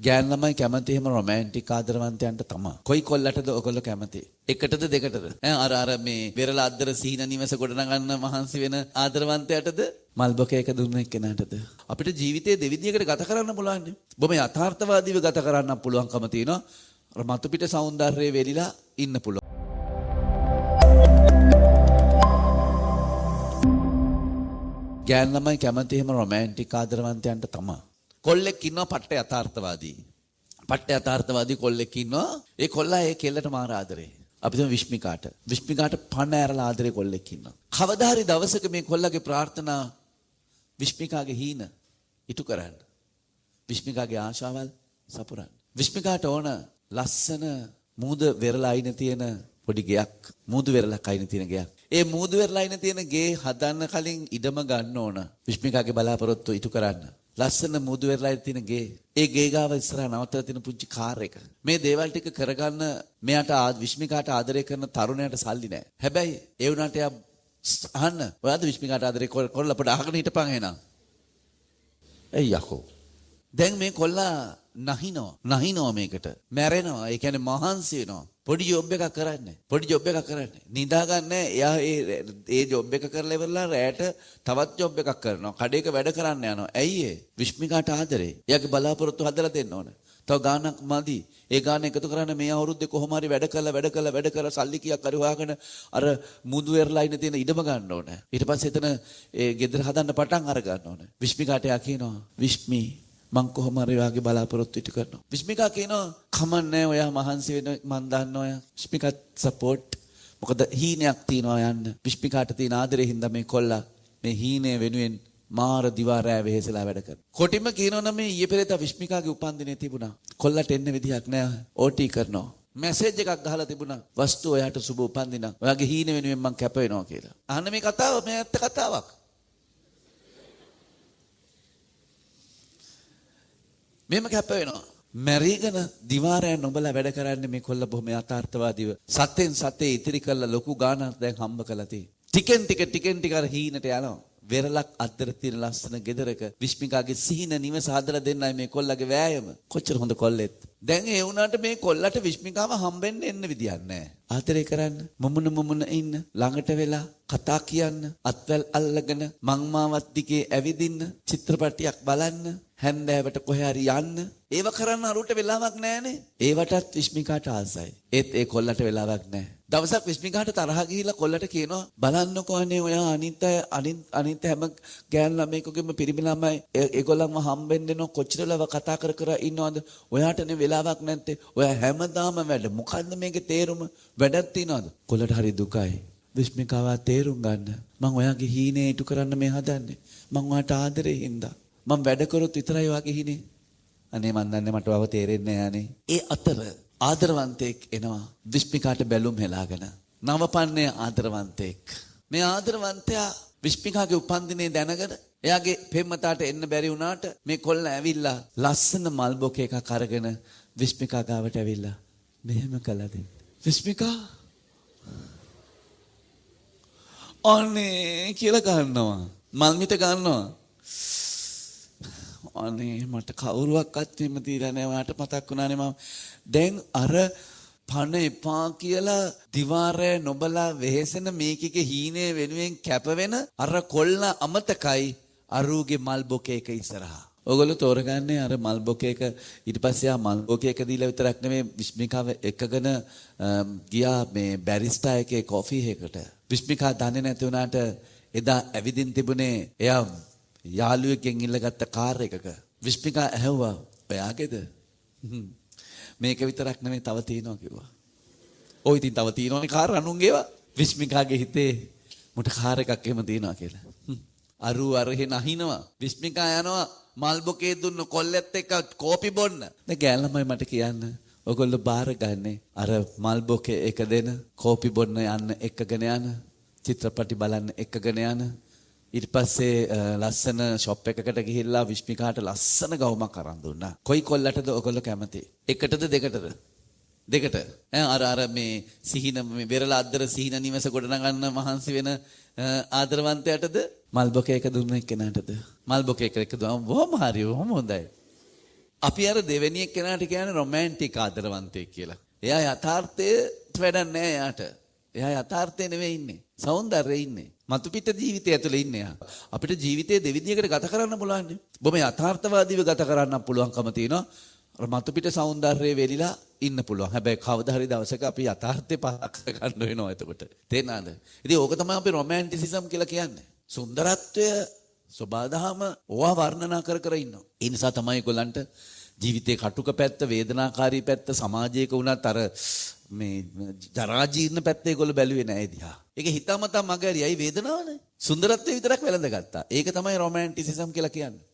ගෑන් ළමයි කැමති එහෙම රොමැන්ටික් ආදරවන්තයන්ට තමයි. කොයි කොල්ලටද ඔයගොල්ලෝ කැමති? එකටද දෙකටද? අර මේ වෙරළ අද්දර සීන නිවස ගොඩනගන්න මහන්සි වෙන ආදරවන්තයටද? මල්බොකේක දුන්න එක්කෙනාටද? අපිට ජීවිතේ දෙවිදියකට ගත කරන්න පුළුවන්. බොහොම යථාර්ථවාදීව ගත කරන්න පුළුවන්කම තියෙනවා. අර මතු පිට సౌందර්යයේ වෙලිලා ඉන්න පුළුවන්. ගෑන් ළමයි කැමති එහෙම රොමැන්ටික් ආදරවන්තයන්ට තමයි. කොල්ලෙක් ඉන්නවා පට්ට යථාර්ථවාදී. පට්ට යථාර්ථවාදී කොල්ලෙක් ඉන්නවා. ඒ කොල්ලා ඒ කෙල්ලට මාර ආදරේ. අපි තමයි විශ්මිකාට. විශ්මිකාට පණ ඇරලා ආදරේ කොල්ලෙක් ඉන්නවා. කවදා හරි දවසක මේ කොල්ලගේ ප්‍රාර්ථනා විශ්මිකාගේ හීන ඉටු කරන්න. විශ්මිකාගේ ආශාවල් සපුරන්න. විශ්මිකාට ඕන ලස්සන මූද වෙරළා අයින තියෙන පොඩි ගෙයක්. මූදු වෙරළක් අයින තියෙන ගෙයක්. ඒ මූදු වෙරළා අයින තියෙන ගේ හදන්න කලින් ඉඩම ගන්න ඕන. විශ්මිකාගේ බලාපොරොත්තු ඉටු කරන්න. ලස්සන මුදු වෙරළයි තියෙන ගේ. ඒ ගේ ගාව ඉස්සරහා නවත්තලා තියෙන පුංචි කාර් එක. මේ දේවල් ටික කරගන්න මෙයාට විශ්මිකාට ආදරය කරන තරුණයාට සල්ලි නැහැ. හැබැයි ඒ වුණාට එයා අහන්න. ඔයාද විශ්මිකාට ආදරය කරලා පොඩ අහගෙන හිටපන් එහෙනම්. එයි යකෝ. දැන් මේ කොල්ලා නහිනවා මේකට. මැරෙනවා. ඒ කියන්නේ මහන්සි වෙනවා. පොඩි ජොබ් එකක් කරන්නේ. පොඩි ජොබ් එකක් කරන්නේ. නිදාගන්නේ එයා ඒ ජොබ් එක කරලා ඉවරලා රැට තවත් ජොබ් එකක් කරනවා. කඩේක වැඩ කරන්න යනවා. ඇයි ඒ? විශ්මිකාට ආදරේ. එයාගේ බලාපොරොත්තු හදලා දෙන්න ඕන. තව ගානක් මදි. ඒ ගාන එකතු කරන්න මේ අවුරුද්දේ කොහොම හරි වැඩ කළා සල්ලි කීයක් හරි හොයාගෙන අර මුදු වෙරළා ඉන්න තියෙන ඉඩම ගන්න ඕන. ඊට පස්සේ එතන ඒ ගෙදර හදන්න පටන් අර ගන්න ඕන. විශ්මිකාට එයා කියනවා විශ්මි මං කොහොම හරි ඔයාගේ බලාපොරොත්තු ඉටු කරනවා. විශ්මිකා කියනවා කමන්නේ ඔයා මහන්සි වෙන මන් දන්නවා ඔයා. විශ්මිකා සපෝට්. මොකද හීනයක් තියනවා යන්න. විශ්මිකාට තියෙන ආදරේ හින්දා මේ කොල්ලා මේ හීනේ වෙනුවෙන් මාර දිවා රෑ වෙහෙසලා වැඩ කරනවා. කොටිම කියනවා නම් මේ ඊයේ පෙරේදා විශ්මිකාගේ උපන්දිනේ තිබුණා. කොල්ලට එන්න විදිහක් නෑ. ඕටි කරනවා. මැසේජ් එකක් ගහලා තිබුණා. වස්තු ඔයාට සුබ උපන්දිනක්. ඔයාගේ හීනේ වෙනුවෙන් මං කැප වෙනවා කියලා. අහන්න මේ කතාව මේ ඇත්ත කතාවක්. මෙහෙම කැප වෙනවා. මැරිගෙන දිවාරය නොබලා වැඩ කරන්නේ මේ කොල්ල බොහොම යථාර්ථවාදීව. සත්‍යෙන් සත්‍යේ ඉතිරි කළා ලොකු ගාණක් දැන් හම්බ කළා තියෙන්නේ. ටිකෙන් ටික අර හීනට යනවා. වෙරළක් අද්දර තියෙන ලස්සන ගෙදරක විශ්මිකාගේ සිහින නිවස හදලා දෙන්නයි මේ කොල්ලගේ වෑයම. කොච්චර හොඳ කොල්ලෙත්. දැන් ඒ වුණාට මේ කොල්ලට විශ්මිකාව හම්බෙන්න එන්න විදියක් නැහැ. ආදරේ කරන්න, මුමුණ ඉන්න, ළඟට වෙලා කතා කියන්න, අත්වැල් අල්ලගෙන මං මාවත් දිගේ ඇවිදින්න, චිත්‍රපටියක් බලන්න, හැන්දෑවට කොහේ හරි යන්න. ඒව කරන්න අරුට වෙලාවක් නැහනේ. ඒවටත් විශ්මිකාට ආසයි. ඒත් ඒ කොල්ලට වෙලාවක් නැහැ. දවසක් විශ්මිකාට තරහ ගිහිල්ලා කොල්ලට කියනවා බලන්නකෝ අනේ ඔයා අනිත් හැම ගෑන් ළමයෙකුගේම පිරිමි ළමයි ඒගොල්ලන්ව හම්බෙන්න එනවා කොච්චර ලව කතා කර ඉන්නවද ඔයාටනේ වෙලාවක් නැත්තේ ඔයා හැමදාම වැඩ මොකද්ද මේකේ තේරුම වැඩක් තියනවද කොල්ලට හරි දුකයි විශ්මිකාව තේරුම් ගන්න මං ඔයාගේ හීනේ ඉටු කරන්න මේ හදන්නේ මං ඔයාට ආදරේ හින්දා මං වැඩ කරොත් විතරයි ඔයාගේ හීනේ අනේ මන් දන්නේ මට ඔයාව තේරෙන්නේ නැහැ ඒ අතර ආදරවන්තයෙක් එනවා විශ්මිකාට බැලුම් හෙලාගෙන නවපන්නේ ආදරවන්තයෙක් මේ ආදරවන්තයා විශ්මිකාගේ උපන්දිනේ දැනගෙන එයාගේ පෙම්මතාට එන්න බැරි වුණාට මේ කොල්ල ඇවිල්ලා ලස්සන මල් බොකේ එකක් අරගෙන විශ්මිකා ගාවට ඇවිල්ලා මෙහෙම කළාද විශ්මිකා අනේ කියලා ගන්නවා මල් මිට ගන්නවා අනේ මට කවුරුවක්වත් එහෙම දීලා නැහැ ඔයාට මතක් වුණානේ මම දැන් අර පණ එපා කියලා දිවාරය නොබලා වෙහෙසෙන මේකේ හීනේ වෙනුවෙන් කැප වෙන අර කොල්ල අමතකයි අරුගේ මල් බොකේක ඉස්සරහා. ඔයගොල්ලෝ තෝරගන්නේ අර මල් බොකේක ඊට පස්සේ ආ මල් බොකේක දීලා විතරක් නෙමෙයි විශ්මිකාව එකගෙන ගියා මේ බැරිස්ටා එකේ කොෆි එකකට. විශ්මිකා දන්නේ නැති වුණාට එදා ඇවිදින් තිබුණේ එයා යාළුවෙක්ගෙන් ඉල්ලගත්ත කාර් එකක. විශ්මිකා ඇහුවා ඔයාගේද? මේක විතරක් නෙමෙයි තව තියෙනවා කිව්වා. ඔය ඉතින් තව තියෙනවනේ කාර් අනුන්ගේවා. විශ්මිකාගේ හිතේ මුට කාර් එකක් එහෙම තියෙනවා කියලා. අරු අරහෙ නහිනවා. විශ්මිකා යනවා මල් බොකේ දුන්න කොල්ලෙත් එක්ක කෝපි බොන්න. දැන් ගෑල්ලමයි මට කියන්න. ඔයගොල්ලෝ බාර ගන්නේ අර මල් බොකේ එක දෙන කෝපි බොන්න යන්න එක්කගෙන යන චිත්‍රපටි බලන්න එක්කගෙන යන ඊට පස්සේ ලස්සන ෂොප් එකකට ගිහිල්ලා විශ්මිකාට ලස්සන ගවුමක් අරන් දුන්නා. කොයි කොල්ලටද ඔයගොල්ලෝ කැමති? එකටද දෙකටද? දෙකට. අර මේ සිහින මේ වෙරළ අද්දර සිහින නිවස ගොඩනගන්න මහන්සි වෙන ආදරවන්තයටද මල් බොකේ එක දුන්න එක්කෙනාටද? මල් බොකේ එක දුන්නා. බොහොම හරි බොහොම හොඳයි. අපි අර දෙවෙනි එක්කෙනාට කියන්නේ රොමැන්ටික් ආදරවන්තයෙක් කියලා. එයා යථාර්ථයට වැඩක් නැහැ එයාට. එයා යථාර්ථය නෙවෙයි ඉන්නේ. සෞන්දර්යයේ ඉන්නේ. මතු පිට ජීවිතය ඇතුලේ ඉන්නේ එයා. අපිට ජීවිතේ දෙවිදියකට ගත කරන්න පුළුවන් නේ. බොහොම යථාර්ථවාදීව ගත කරන්න පුළුවන්කම තියෙනවා. අර මතු පිට සෞන්දර්යයේ වෙලිලා ඉන්න පුළුවන්. හැබැයි කවදා හරි දවසක අපි යථාර්ථය පහක් ගන්න වෙනවා එතකොට. තේරෙනවද? ඉතින් ඕක තමයි අපි රොමැන්ටිසිසම් කියලා කියන්නේ. සුන්දරත්වය සබදාම ඕවා වර්ණනා කර කර ඉන්නවා. ඒ නිසා තමයි ඒගොල්ලන්ට ජීවිතේ කටුක පැත්ත, වේදනාකාරී පැත්ත, සමාජයක වුණත් අර මේ ජරා ජීර්ණ පැත්ත ඒගොල්ලෝ බැලුවේ නැහැ දිහා. ඒක හිතාමතා මගහැරියයි වේදනාවනේ. සුන්දරත්වය විතරක් වැළඳගත්තා. ඒක තමයි රොමැන්ටිසිසම් කියලා කියන්නේ.